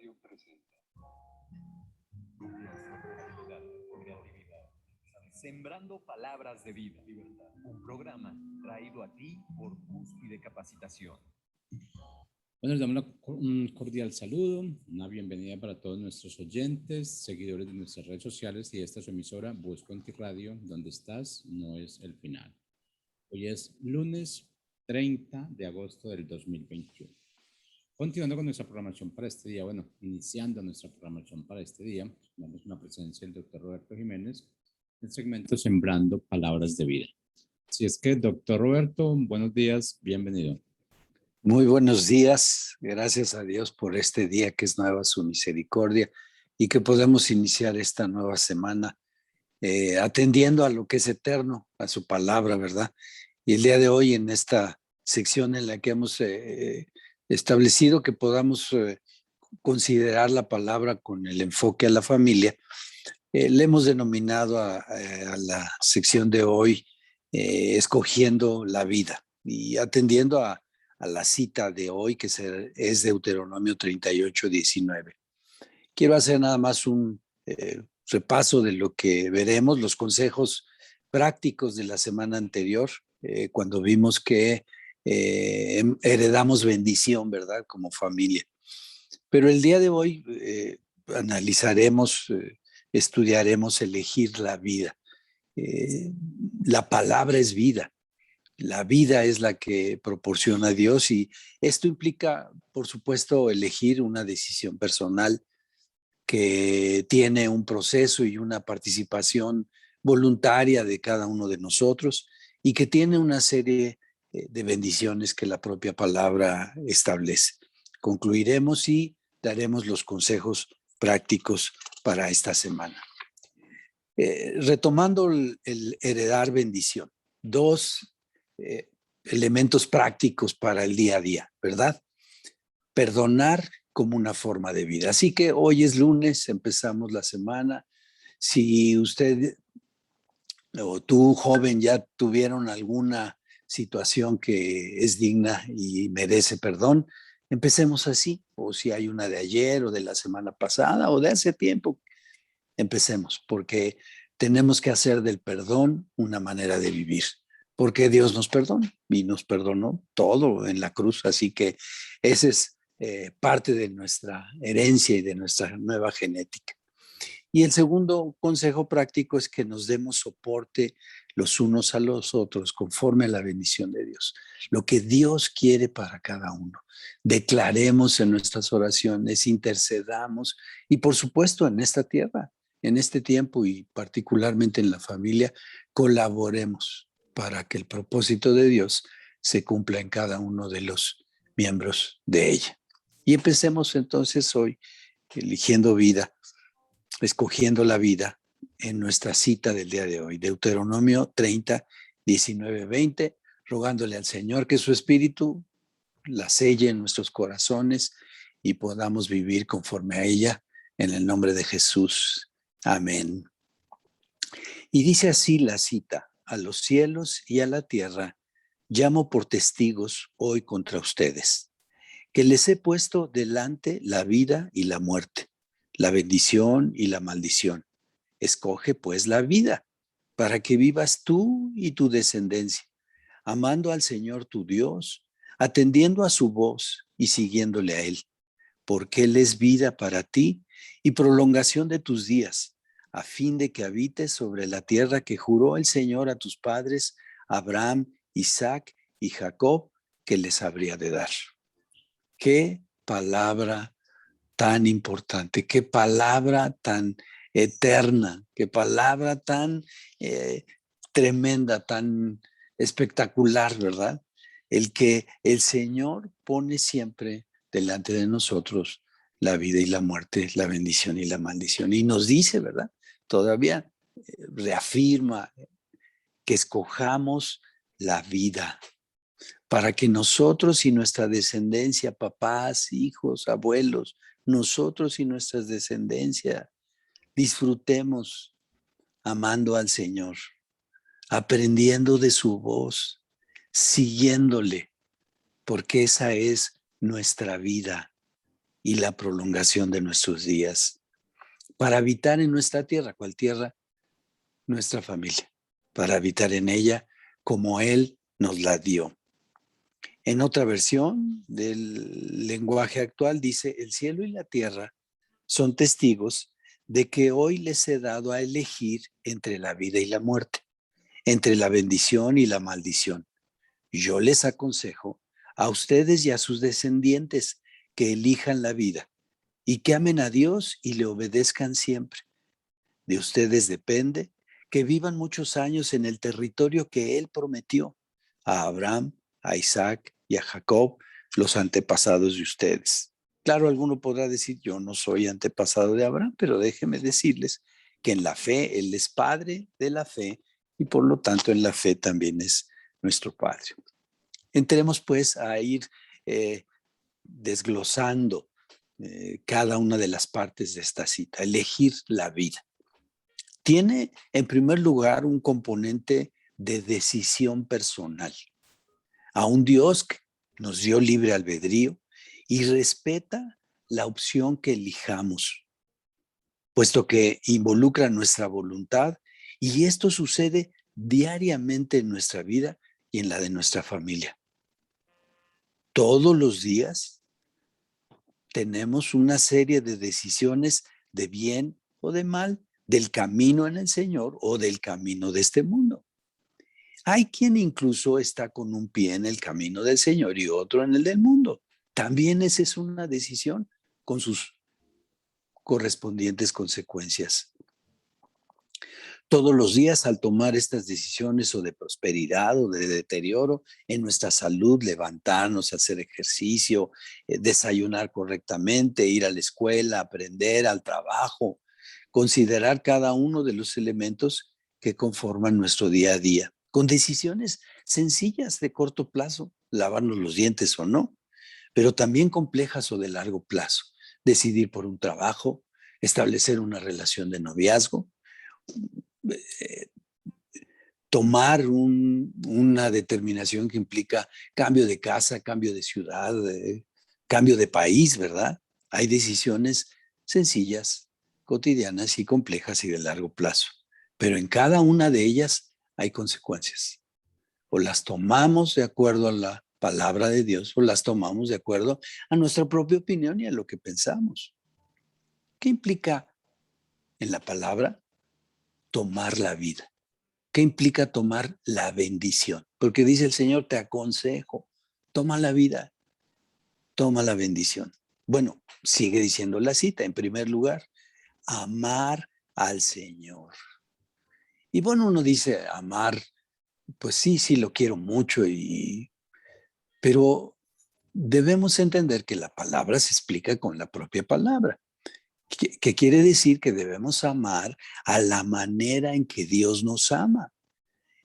Radio presenta creatividad, sembrando palabras de vida, un programa traído a ti por Cúspide Capacitación. Bueno, les damos un cordial saludo, una bienvenida para todos nuestros oyentes, seguidores de nuestras redes sociales y de esta su emisora Voz Conti Radio, donde estás no es el final. Hoy es lunes 30 de agosto del 2021. Continuando con nuestra programación para este día, iniciando nuestra programación para este día, tenemos una presencia del doctor Roberto Jiménez en el segmento Sembrando Palabras de Vida. Así es que, doctor Roberto, buenos días, bienvenido. Muy buenos días, gracias a Dios por este día que es nueva su misericordia y que podemos iniciar esta nueva semana atendiendo a lo que es eterno, a su palabra, ¿verdad? Y el día de hoy en esta sección en la que hemos establecido que podamos considerar la palabra con el enfoque a la familia, le hemos denominado a la sección de hoy escogiendo la vida y atendiendo a la cita de hoy que es Deuteronomio 38:19. Quiero hacer nada más un repaso de lo que veremos, los consejos prácticos de la semana anterior, cuando vimos que heredamos bendición, ¿verdad? Como familia. Pero el día de hoy analizaremos, estudiaremos elegir la vida. La palabra es vida. La vida es la que proporciona a Dios y esto implica, por supuesto, elegir una decisión personal que tiene un proceso y una participación voluntaria de cada uno de nosotros y que tiene una serie de bendiciones que la propia palabra establece. Concluiremos y daremos los consejos prácticos para esta semana. Retomando el heredar bendición, dos elementos prácticos para el día a día, ¿verdad? Perdonar como una forma de vida. Así que hoy es lunes, empezamos la semana. Si usted o tú, joven, ya tuvieron alguna situación que es digna y merece perdón, empecemos así. O si hay una de ayer o de la semana pasada o de hace tiempo, empecemos, porque tenemos que hacer del perdón una manera de vivir. Porque Dios nos perdona y nos perdonó todo en la cruz. Así que ese es parte de nuestra herencia y de nuestra nueva genética. Y el segundo consejo práctico es que nos demos soporte los unos a los otros conforme a la bendición de Dios. Lo que Dios quiere para cada uno. Declaremos en nuestras oraciones, intercedamos y por supuesto en esta tierra, en este tiempo y particularmente en la familia, colaboremos para que el propósito de Dios se cumpla en cada uno de los miembros de ella. Y empecemos entonces hoy eligiendo vida, escogiendo la vida en nuestra cita del día de hoy. Deuteronomio 30:19-20, rogándole al Señor que su Espíritu la selle en nuestros corazones y podamos vivir conforme a ella en el nombre de Jesús. Amén. Y dice así la cita: a los cielos y a la tierra llamo por testigos hoy contra ustedes, que les he puesto delante la vida y la muerte, la bendición y la maldición. Escoge pues la vida, para que vivas tú y tu descendencia, amando al Señor tu Dios, atendiendo a su voz y siguiéndole a Él, porque Él es vida para ti y prolongación de tus días, a fin de que habites sobre la tierra que juró el Señor a tus padres, Abraham, Isaac y Jacob, que les habría de dar. Qué palabra tan importante, qué palabra tan eterna, qué palabra tan tremenda, tan espectacular, ¿verdad? El que el Señor pone siempre delante de nosotros la vida y la muerte, la bendición y la maldición. Y nos dice, ¿verdad? Todavía reafirma que escojamos la vida, para que nosotros y nuestra descendencia, papás, hijos, abuelos, nosotros y nuestra descendencia, disfrutemos amando al Señor, aprendiendo de su voz, siguiéndole, porque esa es nuestra vida. y la prolongación de nuestros días, para habitar en nuestra tierra. ¿Cuál tierra? Nuestra familia, para habitar en ella como Él nos la dio. En otra versión del lenguaje actual dice: el cielo y la tierra son testigos de que hoy les he dado a elegir entre la vida y la muerte, entre la bendición y la maldición. Yo les aconsejo a ustedes y a sus descendientes que elijan la vida y que amen a Dios y le obedezcan siempre. De ustedes depende que vivan muchos años en el territorio que Él prometió a Abraham, a Isaac y a Jacob, los antepasados de ustedes. Claro, alguno podrá decir: yo no soy antepasado de Abraham, pero déjenme decirles que en la fe Él es padre de la fe y por lo tanto en la fe también es nuestro Padre. Entremos pues a ir desglosando cada una de las partes de esta cita. Elegir la vida. Tiene en primer lugar un componente de decisión personal. A un Dios que nos dio libre albedrío y respeta la opción que elijamos, puesto que involucra nuestra voluntad, y esto sucede diariamente en nuestra vida y en la de nuestra familia. Todos los días tenemos una serie de decisiones de bien o de mal, del camino en el Señor o del camino de este mundo. Hay quien incluso está con un pie en el camino del Señor y otro en el del mundo. También esa es una decisión con sus correspondientes consecuencias. Todos los días, al tomar estas decisiones o de prosperidad o de deterioro en nuestra salud, levantarnos, hacer ejercicio, desayunar correctamente, ir a la escuela, aprender, al trabajo, considerar cada uno de los elementos que conforman nuestro día a día, con decisiones sencillas de corto plazo, lavarnos los dientes o no, pero también complejas o de largo plazo, decidir por un trabajo, establecer una relación de noviazgo, tomar una determinación que implica cambio de casa, cambio de ciudad, cambio de país, ¿verdad? Hay decisiones sencillas, cotidianas y complejas y de largo plazo, pero en cada una de ellas hay consecuencias. O las tomamos de acuerdo a la palabra de Dios o las tomamos de acuerdo a nuestra propia opinión y a lo que pensamos. ¿Qué implica en la palabra tomar la vida? ¿Qué implica tomar la bendición? Porque dice el Señor: te aconsejo, toma la vida, toma la bendición. Bueno, sigue diciendo la cita, en primer lugar, amar al Señor. Y bueno, uno dice amar, pues sí, lo quiero mucho, pero debemos entender que la palabra se explica con la propia palabra. ¿Qué quiere decir? Que debemos amar a la manera en que Dios nos ama.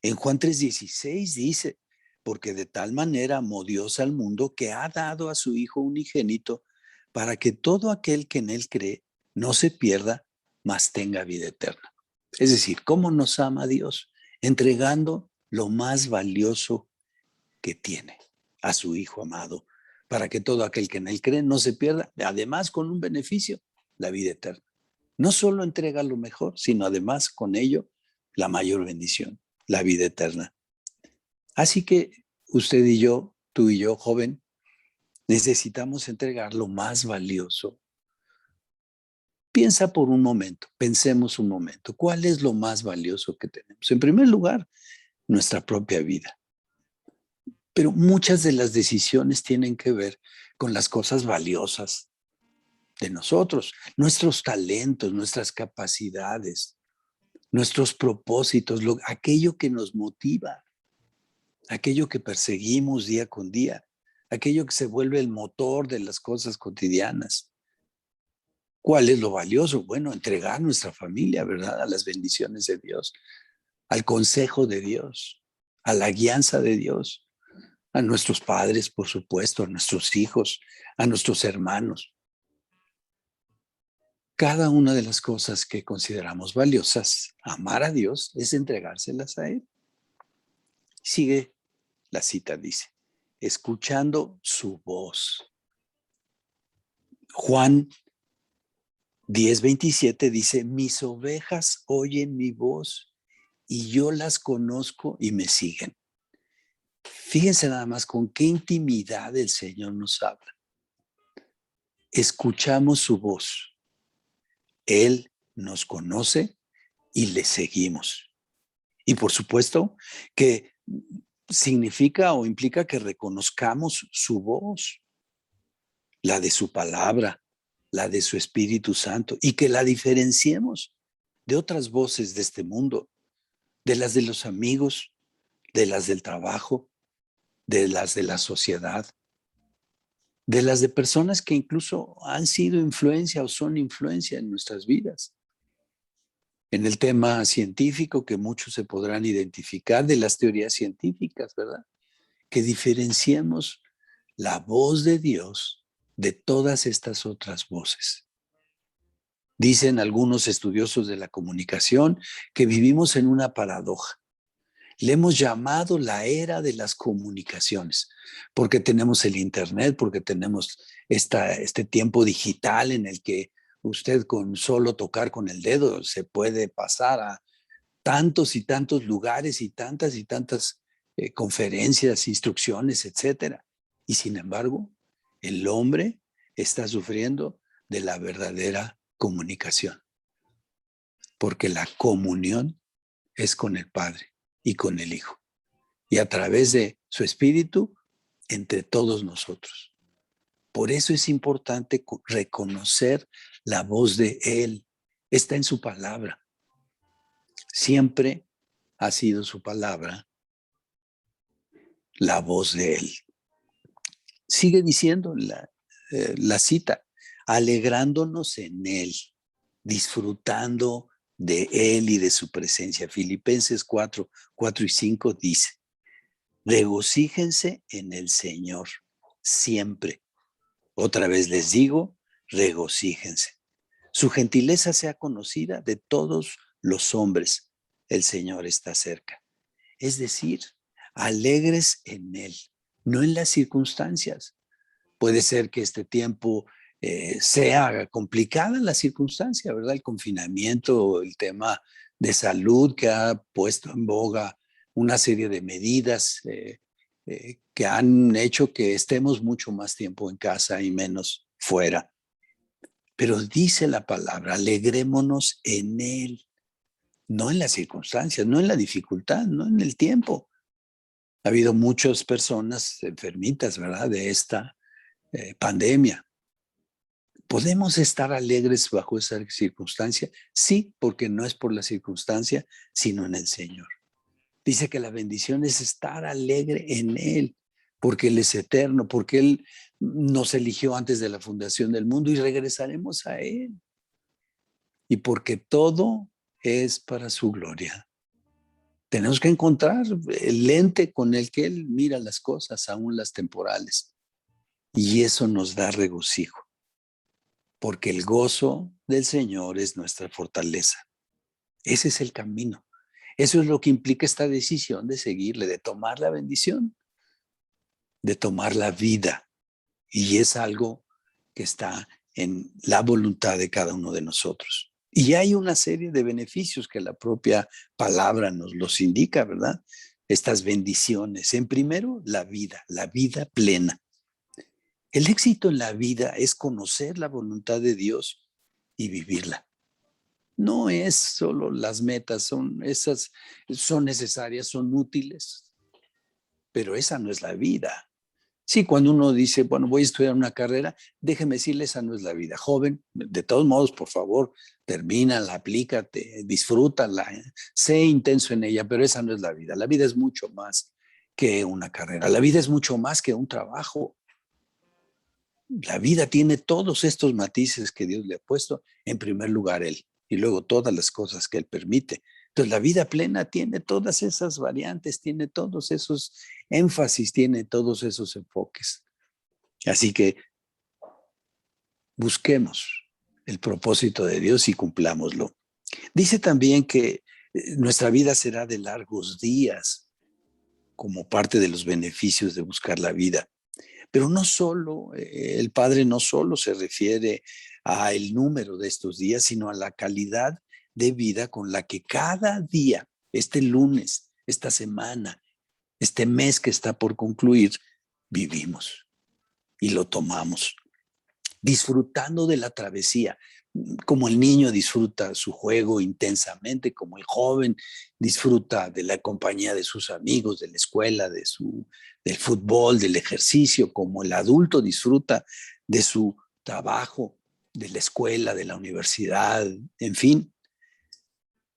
En Juan 3:16 dice: porque de tal manera amó Dios al mundo que ha dado a su Hijo unigénito para que todo aquel que en Él cree no se pierda, mas tenga vida eterna. Es decir, ¿cómo nos ama Dios? Entregando lo más valioso que tiene, a su Hijo amado, para que todo aquel que en Él cree no se pierda, además con un beneficio, la vida eterna. No solo entrega lo mejor, sino además con ello la mayor bendición, la vida eterna. Así que usted y yo, tú y yo, joven, necesitamos entregar lo más valioso. Piensa por un momento, pensemos un momento, ¿cuál es lo más valioso que tenemos? En primer lugar, nuestra propia vida. Pero muchas de las decisiones tienen que ver con las cosas valiosas de nosotros, nuestros talentos, nuestras capacidades, nuestros propósitos, aquello que nos motiva, aquello que perseguimos día con día, aquello que se vuelve el motor de las cosas cotidianas. ¿Cuál es lo valioso? Bueno, entregar nuestra familia, ¿verdad? A las bendiciones de Dios, al consejo de Dios, a la guianza de Dios, a nuestros padres, por supuesto, a nuestros hijos, a nuestros hermanos. Cada una de las cosas que consideramos valiosas, amar a Dios, es entregárselas a Él. Sigue la cita, dice: escuchando su voz. Juan 10:27 dice, mis ovejas oyen mi voz y yo las conozco y me siguen. Fíjense nada más con qué intimidad el Señor nos habla. Escuchamos su voz. Él nos conoce y le seguimos. Y por supuesto que significa o implica que reconozcamos su voz, la de su palabra, la de su Espíritu Santo, y que la diferenciemos de otras voces de este mundo, de las de los amigos, de las del trabajo, de las de la sociedad, de las de personas que incluso han sido influencia o son influencia en nuestras vidas. En el tema científico, que muchos se podrán identificar, de las teorías científicas, ¿verdad? Que diferenciemos la voz de Dios de todas estas otras voces. Dicen algunos estudiosos de la comunicación que vivimos en una paradoja. Le hemos llamado la era de las comunicaciones, porque tenemos el Internet, porque tenemos este tiempo digital en el que usted con solo tocar con el dedo se puede pasar a tantos y tantos lugares y tantas conferencias, instrucciones, etcétera. Y sin embargo, el hombre está sufriendo de la verdadera comunicación, porque la comunión es con el Padre y con el Hijo, y a través de su Espíritu entre todos nosotros. Por eso es importante reconocer la voz de Él. Está en su palabra. Siempre ha sido su palabra la voz de Él. Sigue diciendo la cita, alegrándonos en Él, disfrutando de Él y de su presencia. Filipenses 4:4-5 dice, regocíjense en el Señor siempre. Otra vez les digo, regocíjense. Su gentileza sea conocida de todos los hombres. El Señor está cerca. Es decir, alegres en Él, no en las circunstancias. Puede ser que este tiempo sea complicada la circunstancia, ¿verdad? El confinamiento, el tema de salud que ha puesto en boga una serie de medidas que han hecho que estemos mucho más tiempo en casa y menos fuera. Pero dice la palabra, alegrémonos en Él, no en las circunstancias, no en la dificultad, no en el tiempo. Ha habido muchas personas enfermitas, ¿verdad?, de esta pandemia. ¿Podemos estar alegres bajo esa circunstancia? Sí, porque no es por la circunstancia, sino en el Señor. Dice que la bendición es estar alegre en Él, porque Él es eterno, porque Él nos eligió antes de la fundación del mundo y regresaremos a Él. Y porque todo es para su gloria. Tenemos que encontrar el lente con el que Él mira las cosas, aún las temporales. Y eso nos da regocijo, porque el gozo del Señor es nuestra fortaleza. Ese es el camino. Eso es lo que implica esta decisión de seguirle, de tomar la bendición, de tomar la vida. Y es algo que está en la voluntad de cada uno de nosotros. Y hay una serie de beneficios que la propia palabra nos los indica, ¿verdad? Estas bendiciones. En primero, la vida plena. El éxito en la vida es conocer la voluntad de Dios y vivirla. No es solo las metas, son necesarias, son útiles, pero esa no es la vida. Sí, cuando uno dice, bueno, voy a estudiar una carrera, déjeme decirle, esa no es la vida. Joven, de todos modos, por favor, termínala, aplícate, disfrútala, sé intenso en ella, pero esa no es la vida. La vida es mucho más que una carrera. La vida es mucho más que un trabajo. La vida tiene todos estos matices que Dios le ha puesto. En primer lugar, Él, y luego todas las cosas que Él permite. Entonces, la vida plena tiene todas esas variantes, tiene todos esos énfasis, tiene todos esos enfoques. Así que busquemos el propósito de Dios y cumplámoslo. Dice también que nuestra vida será de largos días como parte de los beneficios de buscar la vida. Pero no solo, el Padre no solo se refiere al número de estos días, sino a la calidad de vida con la que cada día, este lunes, esta semana, este mes que está por concluir, vivimos y lo tomamos, disfrutando de la travesía, como el niño disfruta su juego intensamente, como el joven disfruta de la compañía de sus amigos, de la escuela, del fútbol, del ejercicio, como el adulto disfruta de su trabajo, de la escuela, de la universidad, en fin.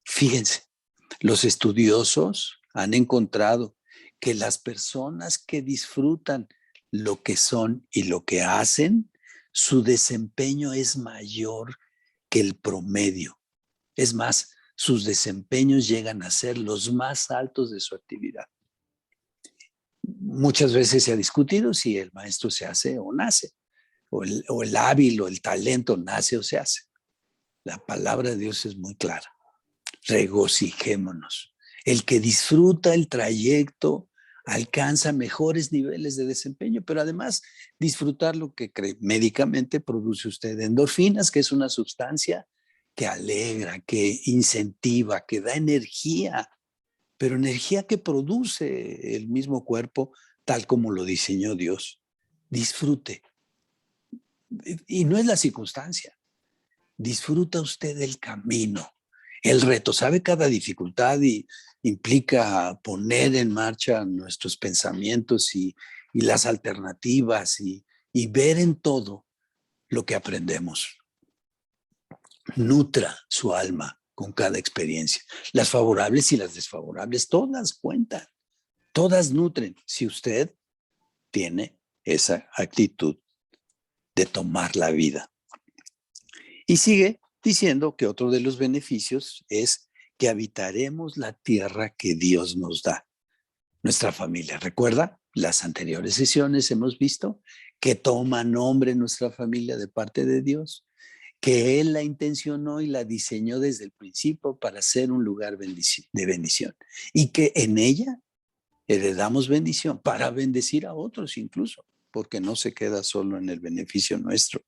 Fíjense, los estudiosos han encontrado que las personas que disfrutan lo que son y lo que hacen, su desempeño es mayor que el promedio. Es más, sus desempeños llegan a ser los más altos de su actividad. Muchas veces se ha discutido si el maestro se hace o nace, o el hábil o el talento nace o se hace. La palabra de Dios es muy clara. Regocijémonos. El que disfruta el trayecto alcanza mejores niveles de desempeño, pero además disfrutar lo que médicamente produce usted endorfinas, que es una sustancia que alegra, que incentiva, que da energía, pero energía que produce el mismo cuerpo tal como lo diseñó Dios. Disfrute. Y no es la circunstancia. Disfruta usted del camino, el reto. Sabe, cada dificultad implica poner en marcha nuestros pensamientos y las alternativas y ver en todo lo que aprendemos. Nutra su alma con cada experiencia. Las favorables y las desfavorables, todas cuentan, todas nutren, si usted tiene esa actitud de tomar la vida. Y sigue diciendo que otro de los beneficios es que habitaremos la tierra que Dios nos da, nuestra familia. ¿Recuerda? Las anteriores sesiones hemos visto que toma nombre nuestra familia de parte de Dios, que Él la intencionó y la diseñó desde el principio para ser un lugar de bendición, y que en ella heredamos bendición para bendecir a otros incluso, porque no se queda solo en el beneficio nuestro.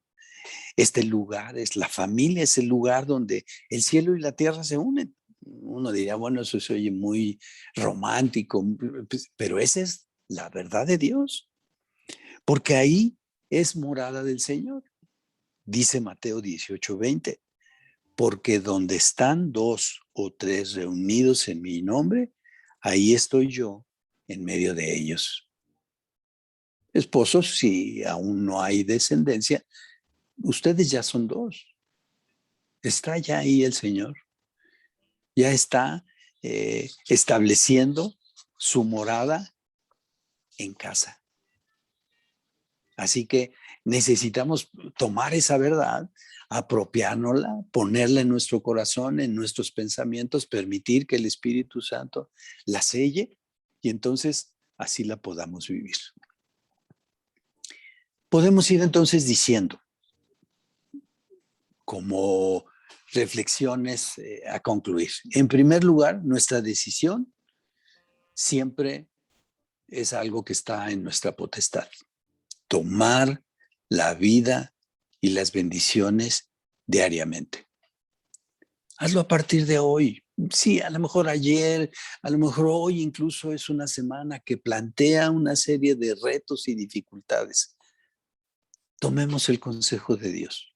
Este lugar es la familia, es el lugar donde el cielo y la tierra se unen. Uno diría, bueno, eso se oye muy romántico, pero esa es la verdad de Dios, porque ahí es morada del Señor. Dice Mateo 18:20, porque donde están 2 o 3 reunidos en mi nombre, ahí estoy yo en medio de ellos. Esposos, si aún no hay descendencia, ustedes ya son 2. Está ya ahí el Señor. Ya está estableciendo su morada en casa. Así que necesitamos tomar esa verdad, apropiárnosla, ponerla en nuestro corazón, en nuestros pensamientos, permitir que el Espíritu Santo la selle y entonces así la podamos vivir. Podemos ir entonces diciendo, como reflexiones a concluir. En primer lugar, nuestra decisión siempre es algo que está en nuestra potestad. Tomar la vida y las bendiciones diariamente. Hazlo a partir de hoy. Sí, a lo mejor ayer, a lo mejor hoy incluso es una semana que plantea una serie de retos y dificultades. Tomemos el consejo de Dios.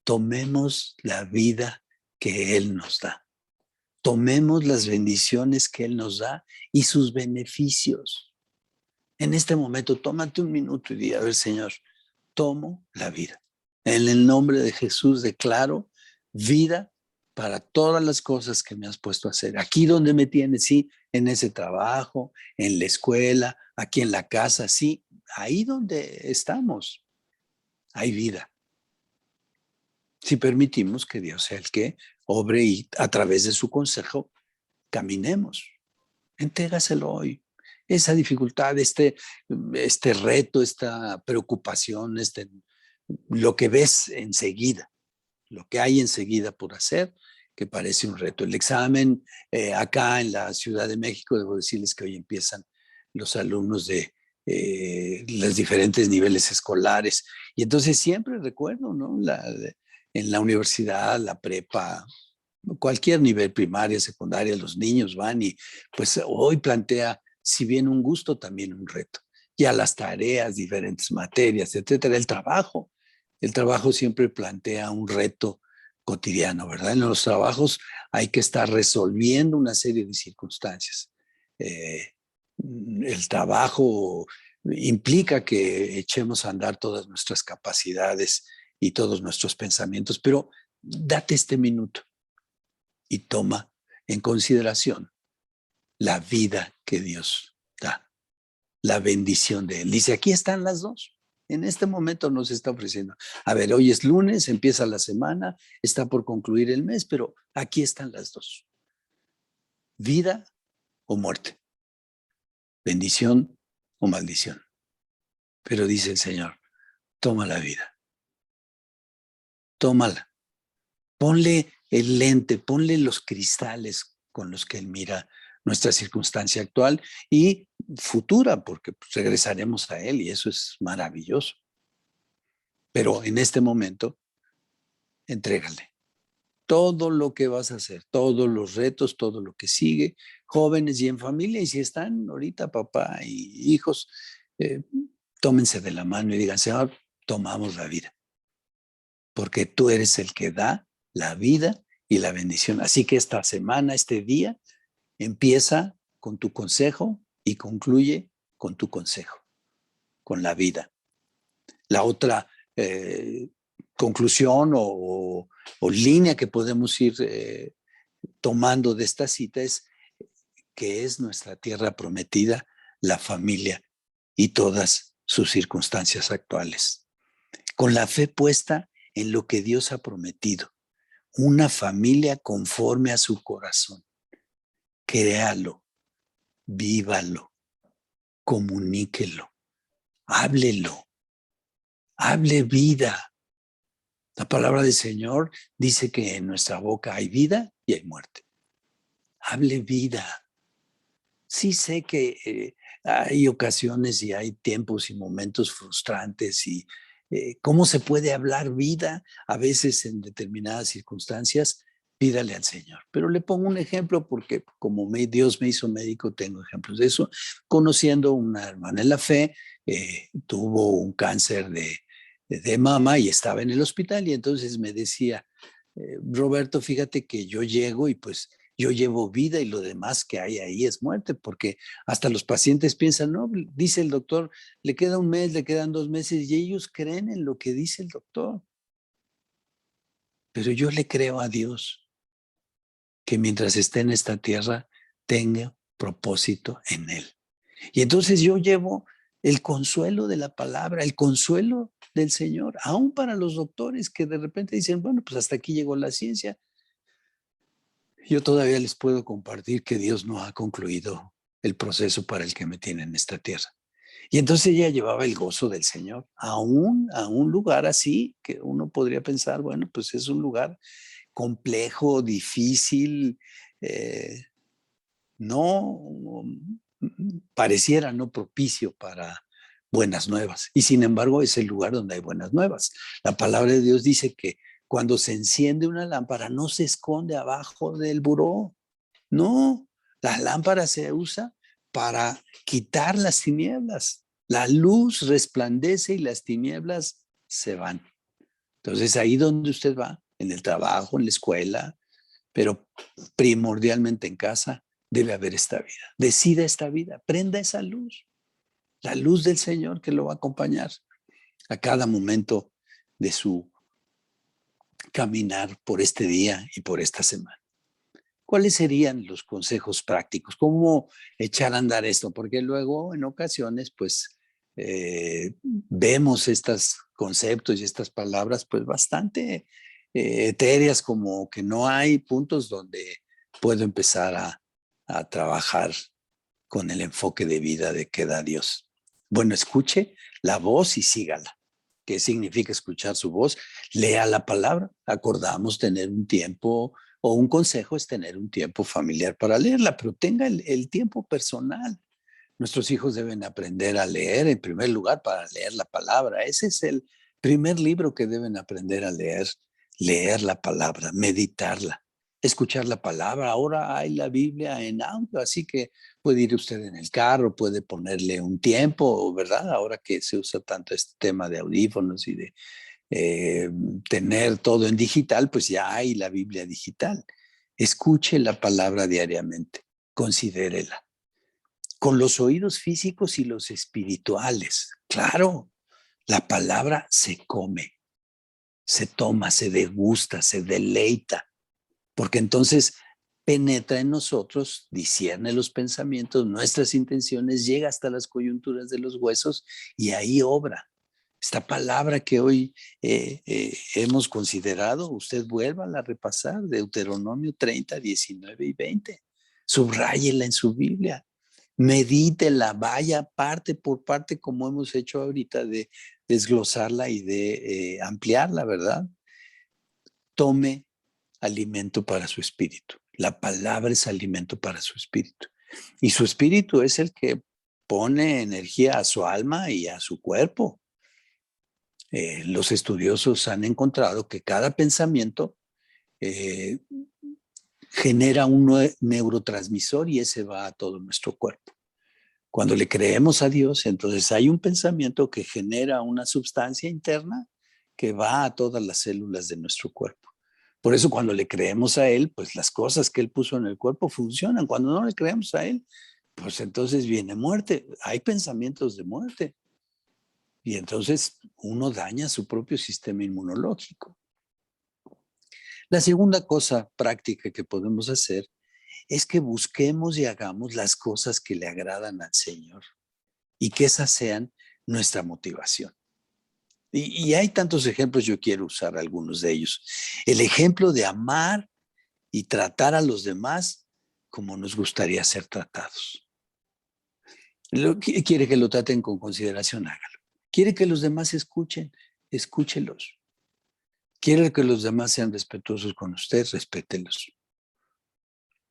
Tomemos la vida que Él nos da. Tomemos las bendiciones que Él nos da y sus beneficios. En este momento, tómate un minuto y di, a ver, Señor, tomo la vida. En el nombre de Jesús declaro vida para todas las cosas que me has puesto a hacer. Aquí donde me tienes, sí, en ese trabajo, en la escuela, aquí en la casa, sí, ahí donde estamos, hay vida. Si permitimos que Dios sea el que obre y a través de su consejo caminemos. Entrégaselo hoy. Esa dificultad, este reto, esta preocupación, lo que ves enseguida, lo que hay enseguida por hacer, que parece un reto. El examen acá en la Ciudad de México, debo decirles que hoy empiezan los alumnos de los diferentes niveles escolares. Y entonces siempre recuerdo, ¿no? En la universidad, la prepa, cualquier nivel, primaria, secundaria, los niños van y pues hoy plantea, si bien un gusto, también un reto. Ya las tareas, diferentes materias, etcétera, el trabajo siempre plantea un reto cotidiano, ¿verdad? En los trabajos hay que estar resolviendo una serie de circunstancias. El trabajo implica que echemos a andar todas nuestras capacidades y todos nuestros pensamientos, pero date este minuto y toma en consideración la vida que Dios da, la bendición de Él. Dice, aquí están las dos. En este momento nos está ofreciendo. A ver, hoy es lunes, empieza la semana, está por concluir el mes, pero aquí están las dos. Vida o muerte. Bendición o maldición. Pero dice el Señor, toma la vida. Tómala. Ponle el lente, ponle los cristales con los que Él mira nuestra circunstancia actual y futura, porque pues, regresaremos a Él y eso es maravilloso. Pero en este momento, entrégale todo lo que vas a hacer, todos los retos, todo lo que sigue, jóvenes y en familia, y si están ahorita papá y hijos, tómense de la mano y digan, Señor, tomamos la vida, porque tú eres el que da la vida y la bendición. Así que esta semana, este día, empieza con tu consejo y concluye con tu consejo, con la vida. La otra conclusión o línea que podemos ir tomando de esta cita es que es nuestra tierra prometida, la familia y todas sus circunstancias actuales. Con la fe puesta en lo que Dios ha prometido, una familia conforme a su corazón. Créalo, vívalo, comuníquelo, háblelo, hable vida. La palabra del Señor dice que en nuestra boca hay vida y hay muerte. Hable vida. Sí sé que hay ocasiones y hay tiempos y momentos frustrantes y cómo se puede hablar vida a veces en determinadas circunstancias. Pídale al Señor. Pero le pongo un ejemplo porque como Dios me hizo médico, tengo ejemplos de eso. Conociendo una hermana en la fe, tuvo un cáncer de mama y estaba en el hospital y entonces me decía, Roberto, fíjate que yo llego y pues yo llevo vida y lo demás que hay ahí es muerte, porque hasta los pacientes piensan, no, dice el doctor, le queda un mes, le quedan 2 meses y ellos creen en lo que dice el doctor. Pero yo le creo a Dios que mientras esté en esta tierra tenga propósito en Él. Y entonces yo llevo el consuelo de la palabra, el consuelo del Señor, aún para los doctores que de repente dicen, bueno, pues hasta aquí llegó la ciencia. Yo todavía les puedo compartir que Dios no ha concluido el proceso para el que me tiene en esta tierra. Y entonces ella llevaba el gozo del Señor aún a un lugar así que uno podría pensar, bueno, pues es un lugar complejo, difícil, no pareciera no propicio para buenas nuevas. Y sin embargo es el lugar donde hay buenas nuevas. La palabra de Dios dice que cuando se enciende una lámpara no se esconde abajo del buró. No, la lámpara se usa para quitar las tinieblas. La luz resplandece y las tinieblas se van. Entonces ahí donde usted va, en el trabajo, en la escuela, pero primordialmente en casa, debe haber esta vida. Decida esta vida, prenda esa luz, la luz del Señor que lo va a acompañar a cada momento de su caminar por este día y por esta semana. ¿Cuáles serían los consejos prácticos? ¿Cómo echar a andar esto? Porque luego en ocasiones pues vemos estos conceptos y estas palabras pues bastante etéreas, como que no hay puntos donde puedo empezar a trabajar con el enfoque de vida de que da Dios. Bueno, escuche la voz y sígala. ¿Qué significa escuchar su voz? Lea la palabra. Acordamos tener un tiempo o un consejo es tener un tiempo familiar para leerla, pero tenga el tiempo personal. Nuestros hijos deben aprender a leer, en primer lugar, para leer la palabra. Ese es el primer libro que deben aprender a leer, leer la palabra, meditarla, escuchar la palabra. Ahora hay la Biblia en audio, así que puede ir usted en el carro, puede ponerle un tiempo, ¿verdad? Ahora que se usa tanto este tema de audífonos y de tener todo en digital, pues ya hay la Biblia digital. Escuche la palabra diariamente, considérela. Con los oídos físicos y los espirituales. Claro, la palabra se come, se toma, se degusta, se deleita, porque entonces penetra en nosotros, discierne los pensamientos, nuestras intenciones, llega hasta las coyunturas de los huesos y ahí obra. Esta palabra que hoy hemos considerado, usted vuelva a repasar, Deuteronomio 30, 19 y 20. Subráyela en su Biblia. Medítela, vaya parte por parte como hemos hecho ahorita de desglosarla y de ampliarla, ¿verdad? Tome alimento para su espíritu. La palabra es alimento para su espíritu. Y su espíritu es el que pone energía a su alma y a su cuerpo. Los estudiosos han encontrado que cada pensamiento genera un neurotransmisor y ese va a todo nuestro cuerpo. Cuando le creemos a Dios, entonces hay un pensamiento que genera una sustancia interna que va a todas las células de nuestro cuerpo. Por eso cuando le creemos a Él, pues las cosas que Él puso en el cuerpo funcionan. Cuando no le creemos a Él, pues entonces viene muerte. Hay pensamientos de muerte. Y entonces uno daña su propio sistema inmunológico. La segunda cosa práctica que podemos hacer es que busquemos y hagamos las cosas que le agradan al Señor y que esas sean nuestra motivación. Y hay tantos ejemplos, yo quiero usar algunos de ellos. El ejemplo de amar y tratar a los demás como nos gustaría ser tratados. Quiere que lo traten con consideración, hágalo. Quiere que los demás escuchen, escúchelos. Quiere que los demás sean respetuosos con usted, respételos.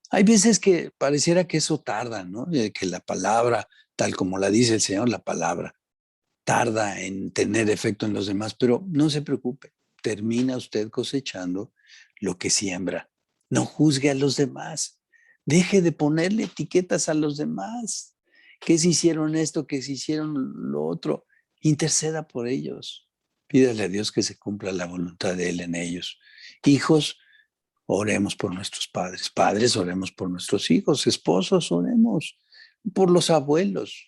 Hay veces que pareciera que eso tarda, ¿no? Que la palabra, tal como la dice el Señor, la palabra, tarda en tener efecto en los demás, pero no se preocupe, termina usted cosechando lo que siembra. No juzgue a los demás, deje de ponerle etiquetas a los demás, que si hicieron esto, que si hicieron lo otro, interceda por ellos, pídale a Dios que se cumpla la voluntad de Él en ellos. Hijos, oremos por nuestros padres, padres, oremos por nuestros hijos, esposos, oremos por los abuelos.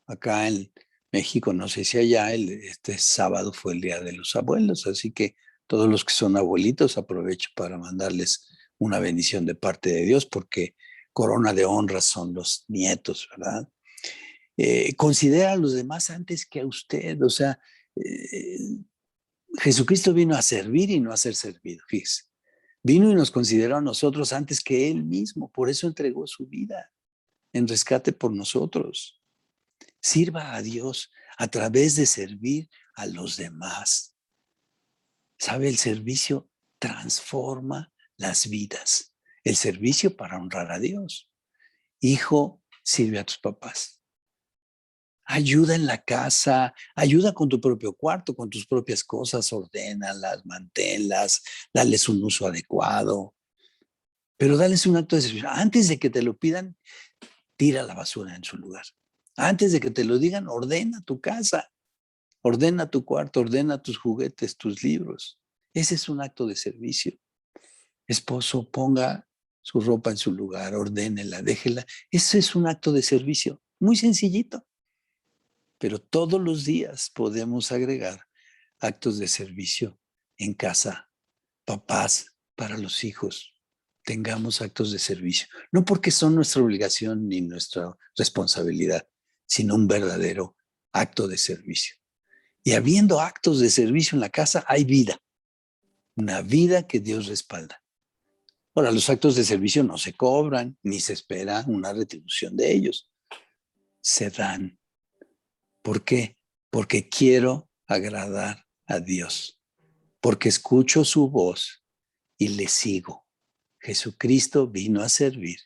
Acá en México, no sé si allá, este sábado fue el Día de los Abuelos, así que todos los que son abuelitos aprovecho para mandarles una bendición de parte de Dios, porque corona de honra son los nietos, ¿verdad? Considera a los demás antes que a usted, o sea, Jesucristo vino a servir y no a ser servido, fíjese. Vino y nos consideró a nosotros antes que Él mismo, por eso entregó su vida en rescate por nosotros. Sirva a Dios a través de servir a los demás. ¿Sabe? El servicio transforma las vidas. El servicio para honrar a Dios. Hijo, sirve a tus papás. Ayuda en la casa, ayuda con tu propio cuarto, con tus propias cosas, ordénalas, manténlas, dales un uso adecuado. Pero dales un acto de servicio. Antes de que te lo pidan, tira la basura en su lugar. Antes de que te lo digan, ordena tu casa, ordena tu cuarto, ordena tus juguetes, tus libros. Ese es un acto de servicio. Esposo, ponga su ropa en su lugar, ordénela, déjela. Ese es un acto de servicio, muy sencillito. Pero todos los días podemos agregar actos de servicio en casa. Papás, para los hijos, tengamos actos de servicio. No porque son nuestra obligación ni nuestra responsabilidad, sino un verdadero acto de servicio. Y habiendo actos de servicio en la casa, hay vida. Una vida que Dios respalda. Ahora, los actos de servicio no se cobran, ni se espera una retribución de ellos. Se dan. ¿Por qué? Porque quiero agradar a Dios. Porque escucho su voz y le sigo. Jesucristo vino a servir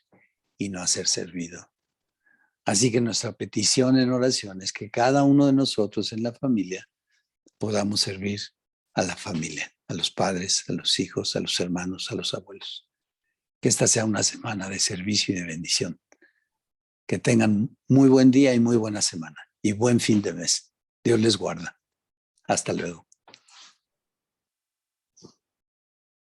y no a ser servido. Así que nuestra petición en oración es que cada uno de nosotros en la familia podamos servir a la familia, a los padres, a los hijos, a los hermanos, a los abuelos. Que esta sea una semana de servicio y de bendición. Que tengan muy buen día y muy buena semana y buen fin de mes. Dios les guarda. Hasta luego.